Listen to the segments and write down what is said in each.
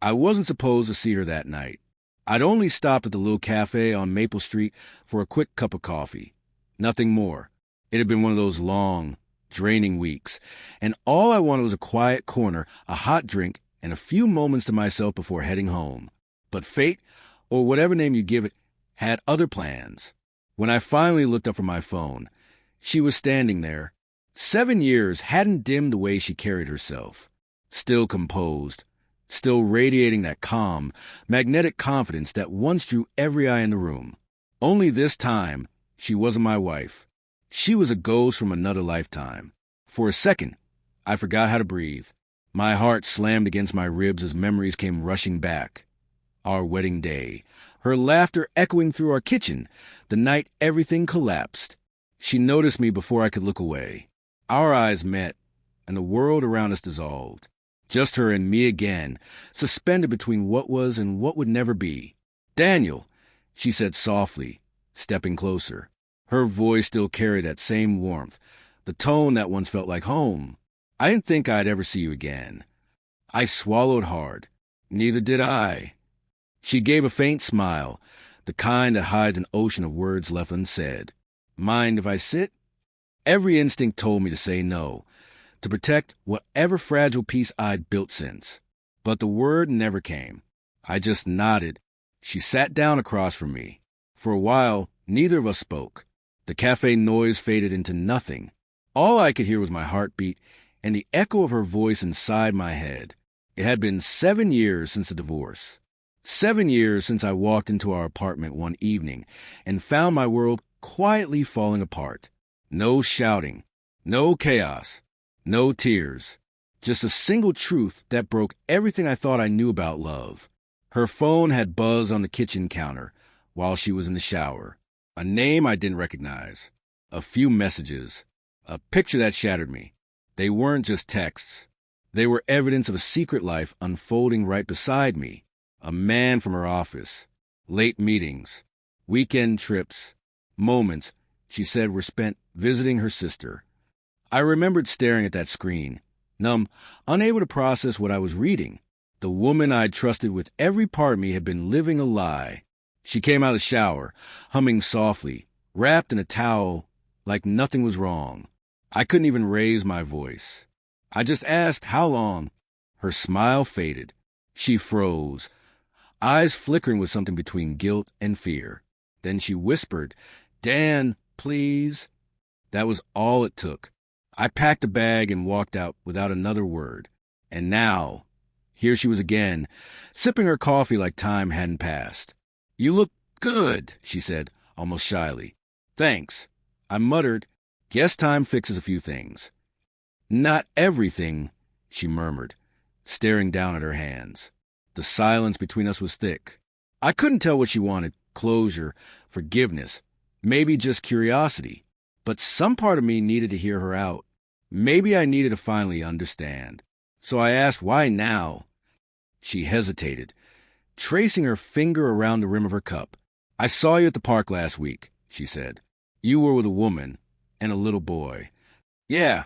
I wasn't supposed to see her that night. I'd only stopped at the little cafe on Maple Street for a quick cup of coffee. Nothing more. It had been one of those long, draining weeks, and all I wanted was a quiet corner, a hot drink, and a few moments to myself before heading home. But fate, or whatever name you give it, had other plans. When I finally looked up from my phone, she was standing there. 7 years hadn't dimmed the way she carried herself. Still composed, still radiating that calm, magnetic confidence that once drew every eye in the room. Only this time, she wasn't my wife. She was a ghost from another lifetime. For a second, I forgot how to breathe. My heart slammed against my ribs as memories came rushing back. Our wedding day, her laughter echoing through our kitchen, the night everything collapsed. She noticed me before I could look away. Our eyes met, and the world around us dissolved. Just her and me again, suspended between what was and what would never be. "Daniel," she said softly, stepping closer. Her voice still carried that same warmth, the tone that once felt like home. "I didn't think I'd ever see you again." I swallowed hard. Neither did I. She gave a faint smile, the kind that hides an ocean of words left unsaid. "Mind if I sit?" Every instinct told me to say no, to protect whatever fragile piece I'd built since. But the word never came. I just nodded. She sat down across from me. For a while, neither of us spoke. The cafe noise faded into nothing. All I could hear was my heartbeat and the echo of her voice inside my head. It had been 7 years since the divorce. 7 years since I walked into our apartment one evening and found my world quietly falling apart. No shouting, no chaos, no tears. Just a single truth that broke everything I thought I knew about love. Her phone had buzzed on the kitchen counter while she was in the shower. A name I didn't recognize. A few messages. A picture that shattered me. They weren't just texts. They were evidence of a secret life unfolding right beside me. A man from her office. Late meetings. Weekend trips. Moments, she said, were spent visiting her sister. I remembered staring at that screen, numb, unable to process what I was reading. The woman I'd trusted with every part of me had been living a lie. She came out of the shower, humming softly, wrapped in a towel like nothing was wrong. I couldn't even raise my voice. I just asked how long. Her smile faded. She froze, eyes flickering with something between guilt and fear. Then she whispered, "Dan, please." That was all it took. I packed a bag and walked out without another word. And now, here she was again, sipping her coffee like time hadn't passed. "You look good," she said, almost shyly. "Thanks." I muttered, "Guess time fixes a few things." "Not everything," she murmured, staring down at her hands. The silence between us was thick. I couldn't tell what she wanted, closure, forgiveness, maybe just curiosity. But some part of me needed to hear her out. Maybe I needed to finally understand. So I asked, why now? She hesitated, tracing her finger around the rim of her cup. "I saw you at the park last week," she said. "You were with a woman and a little boy." "Yeah,"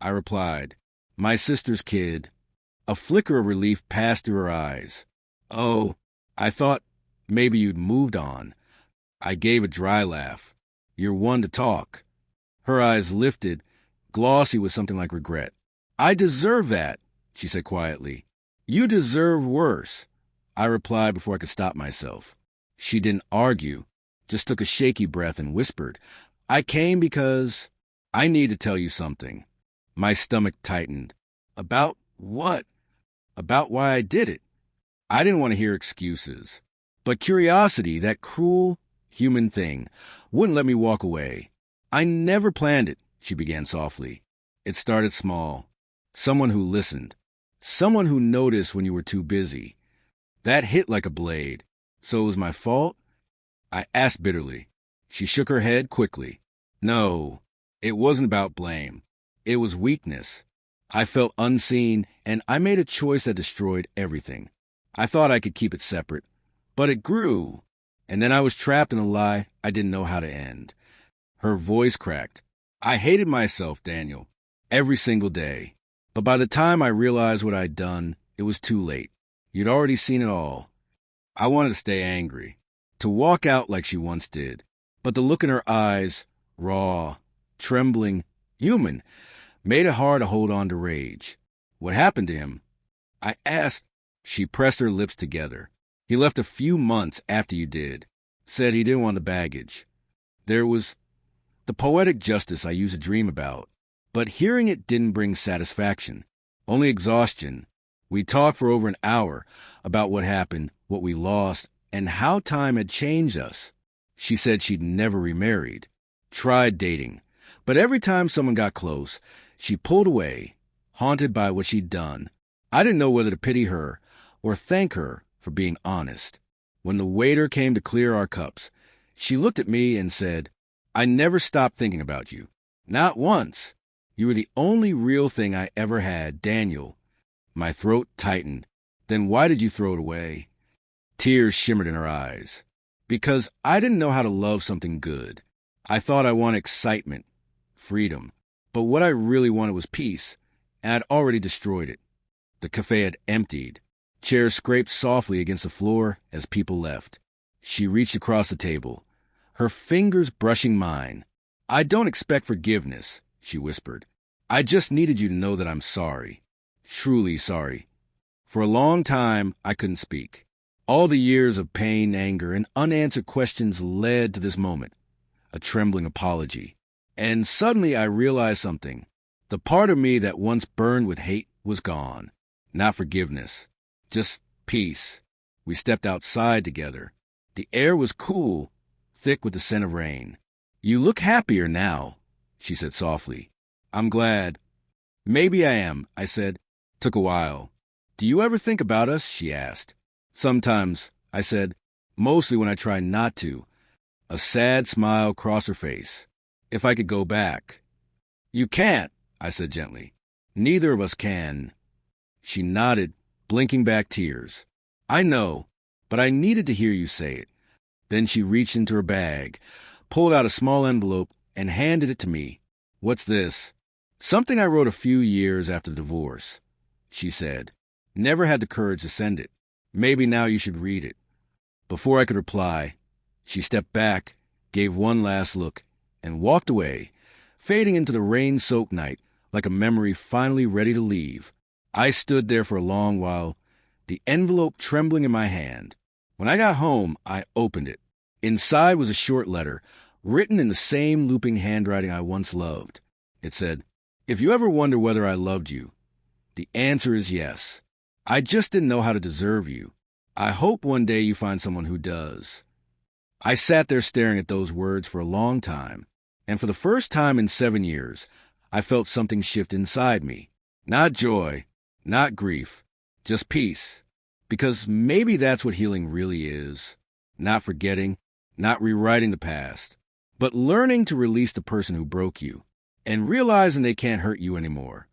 I replied. "My sister's kid." A flicker of relief passed through her eyes. "Oh, I thought maybe you'd moved on." I gave a dry laugh. "You're one to talk." Her eyes lifted, glossy with something like regret. "I deserve that," she said quietly. "You deserve worse," I replied before I could stop myself. She didn't argue, just took a shaky breath and whispered, "I came because I need to tell you something." My stomach tightened. "About what?" "About why I did it." I didn't want to hear excuses. But curiosity, that cruel, human thing, wouldn't let me walk away. "I never planned it," she began softly. "It started small. Someone who listened. Someone who noticed when you were too busy. That hit like a blade. So it was my fault?" I asked bitterly. She shook her head quickly. "No, it wasn't about blame. It was weakness. I felt unseen, and I made a choice that destroyed everything. I thought I could keep it separate, but it grew. And then I was trapped in a lie I didn't know how to end." Her voice cracked. "I hated myself, Daniel, every single day. But by the time I realized what I'd done, it was too late. You'd already seen it all. I wanted to stay angry, to walk out like she once did. But the look in her eyes, raw, trembling, human, made it hard to hold on to rage. What happened to him? I asked. She pressed her lips together. He left a few months after you did. Said he didn't want the baggage. There was the poetic justice I used to dream about. But hearing it didn't bring satisfaction, only exhaustion. We talked for over an hour about what happened, what we lost, and how time had changed us. She said she'd never remarried, tried dating, but every time someone got close, she pulled away, haunted by what she'd done. I didn't know whether to pity her or thank her for being honest. When the waiter came to clear our cups, she looked at me and said, I never stopped thinking about you. Not once. You were the only real thing I ever had, Daniel. My throat tightened. Then why did you throw it away? Tears shimmered in her eyes. Because I didn't know how to love something good. I thought I wanted excitement, freedom. But what I really wanted was peace, and I'd already destroyed it. The cafe had emptied. Chairs scraped softly against the floor as people left. She reached across the table, her fingers brushing mine. I don't expect forgiveness, she whispered. I just needed you to know that I'm sorry. Truly sorry. For a long time, I couldn't speak. All the years of pain, anger, and unanswered questions led to this moment, a trembling apology. And suddenly I realized something. The part of me that once burned with hate was gone. Not forgiveness, just peace. We stepped outside together. The air was cool, thick with the scent of rain. You look happier now, she said softly. I'm glad. Maybe I am, I said. Took a while. Do you ever think about us? She asked. Sometimes, I said, mostly when I try not to. A sad smile crossed her face. If I could go back. You can't, I said gently. Neither of us can. She nodded, blinking back tears. I know, but I needed to hear you say it. Then she reached into her bag, pulled out a small envelope, and handed it to me. What's this? Something I wrote a few years after the divorce, she said. Never had the courage to send it. Maybe now you should read it. Before I could reply, she stepped back, gave one last look, and walked away, fading into the rain-soaked night like a memory finally ready to leave. I stood there for a long while, the envelope trembling in my hand. When I got home, I opened it. Inside was a short letter, written in the same looping handwriting I once loved. It said, If you ever wonder whether I loved you, the answer is yes. I just didn't know how to deserve you. I hope one day you find someone who does. I sat there staring at those words for a long time, and for the first time in 7 years, I felt something shift inside me. Not joy, not grief, just peace. Because maybe that's what healing really is. Not forgetting, not rewriting the past, but learning to release the person who broke you and realizing they can't hurt you anymore.